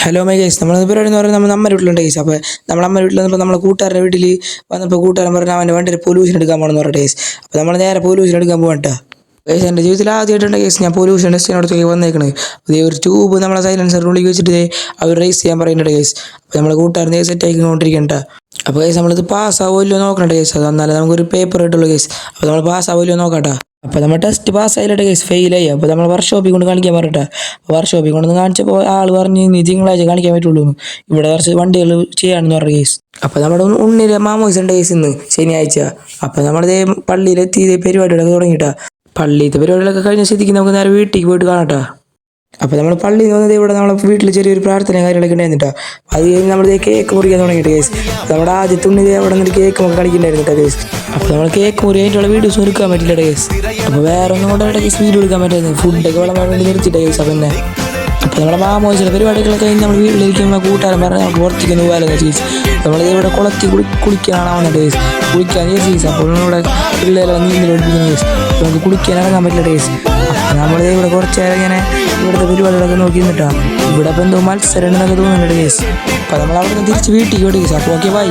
Hello my guys, നമ്മൾ പരിപാടി എന്ന് പറയുന്നത് നമ്മുടെ വീട്ടിലുണ്ട് ഗൈസ്. അപ്പോൾ നമ്മുടെ വീട്ടിൽ വന്നപ്പോൾ നമ്മളെ കൂട്ടുകാരുടെ വീട്ടിൽ വന്നപ്പോൾ കൂട്ടുകാരൻ പറഞ്ഞാൽ അവൻ്റെ വണ്ടിയിൽ പൊല്യൂഷൻ എടുക്കാൻ പോകണമെന്ന് പറഞ്ഞ ഗൈസ്. അപ്പോൾ നമ്മൾ നേരെ പൊല്യൂഷൻ എടുക്കാൻ പോകണ്ട ഗൈസ്. എൻ്റെ ജീവിതത്തിൽ ആദ്യമായിട്ടുണ്ട് ഗൈസ് ഞാൻ പൊല്യൂഷൻ ടെസ്റ്റിനോടത്തേക്ക് വന്നേക്കണത്. അതേ ഒരു ട്യൂബ് നമ്മളെ സൈലൻസറിനുള്ളിൽ വെച്ചിട്ട് അവർ റേസ് ചെയ്യാൻ പറയുന്നുണ്ട് ഗൈസ്. അപ്പോൾ നമ്മൾ കൂട്ടുകാരൻ സെറ്റ് ആക്കിക്കൊണ്ടിരിക്കണ്ട. അപ്പോൾ ഗൈസ് നമ്മളിത് പാസ്സാവുമല്ലോ നോക്കണ്ട ഗൈസ്. അത് എന്നാലേ നമുക്കൊരു പേപ്പർ കിട്ടുള്ളൂ ഗൈസ്. അപ്പോൾ നമ്മൾ പാസ്സാവുമല്ലോ നോക്കട്ടെ. അപ്പോൾ നമ്മൾ ടെസ്റ്റ് പാസ്സായില്ല ഗൈസ്, ഫെയിലായി. അപ്പോൾ നമ്മൾ വർക്ക്ഷോപ്പിൽ കൊണ്ട് കാണിക്കാൻ പറഞ്ഞിട്ട് വർക്ക്ഷോപ്പിൽ കൊണ്ടൊന്ന് കാണിച്ചപ്പോൾ ആൾ പറഞ്ഞ് നീ തിങ്കളാഴ്ച കാണിക്കാൻ പറ്റുള്ളൂ, ഇവിടെ കുറച്ച് വണ്ടികൾ ചെയ്യാണെന്ന് പറഞ്ഞു ഗൈസ്. അപ്പോൾ നമ്മുടെ ഉണ്ണിലെ മാമോസ് ഉണ്ട് ഗൈസ് ഇന്ന് ശനിയാഴ്ച. അപ്പോൾ നമ്മളിതേ പള്ളിയിലെത്തി ഇതേ പരിപാടികളൊക്കെ തുടങ്ങിയിട്ടാ. പള്ളിയിലത്തെ പരിപാടികളൊക്കെ കഴിഞ്ഞ സ്ഥിതിക്ക് നമുക്ക് നേരെ വീട്ടിലേക്ക് പോയിട്ട് കാണാട്ടാ. അപ്പോൾ നമ്മൾ പള്ളിയിൽ വന്നത് ഇവിടെ നമ്മളെ വീട്ടിൽ ചെറിയൊരു പ്രാർത്ഥന കാര്യങ്ങളൊക്കെ ഉണ്ടായിരുന്നിട്ടാ. അത് കഴിഞ്ഞ് നമ്മളിതേ കേക്ക് മുറിക്കാൻ തുടങ്ങിയിട്ട് കേസ്. നമ്മുടെ ആദ്യത്തെ ഉണ്ണിതേ അവിടെ നിന്ന് കേക്ക് ഒക്കെ കളിക്കുന്നുണ്ടായിരുന്നിട്ടാ കേസ്. അപ്പോൾ നമ്മൾ കേക്ക് മുറി ആയിട്ടുള്ള വീഡിയോസ് എടുക്കാൻ പറ്റില്ല കേസ്. അപ്പോൾ വേറെ ഒന്നും കൊണ്ടായിട്ട് കേസ് വീഡിയോ എടുക്കാൻ പറ്റുന്നത് ഫുഡൊക്കെ വിളമ്പാൻ വേണ്ടി നിർത്തിയിട്ടാ കേസ്. അപ്പം തന്നെ അപ്പോൾ നമ്മുടെ മാമോസിലെ പരിപാടികളൊക്കെ കഴിഞ്ഞ് നമ്മൾ വീട്ടിലിരിക്കുമ്പോൾ കൂട്ടുകാരൻ പറഞ്ഞാൽ നമുക്ക് പുറത്തേക്ക് പോകാമെന്ന് ചോദിച്ചു. നമ്മൾ ഇവിടെ കുളത്തി കുളിക്കാനാണ് വന്നിട്ട് കേസ്, കുളിക്കാൻ കേസ്. അപ്പോൾ നമ്മുടെ പിള്ളേരെല്ലാം നീന്തൽ പഠിപ്പിക്കുന്ന കേസ്. നമുക്ക് കുളിക്കാൻ ഇറങ്ങാൻ പറ്റില്ല കേസ്. അപ്പോൾ നമ്മളിത് ഇവിടെ കുറച്ച് നേരം ഇങ്ങനെ ഇവിടുത്തെ പരിപാടികളൊക്കെ നോക്കി നിന്നിട്ടാണ്. ഇവിടെ അപ്പോൾ എന്തോ മത്സരം എന്നൊക്കെ തോന്നുന്നുണ്ട് കേസ്. അപ്പോൾ നമ്മൾ അവിടെ നിന്ന് തിരിച്ച് വീട്ടിലേക്ക് കേസ്. അപ്പോൾ ഓക്കെ ബൈ.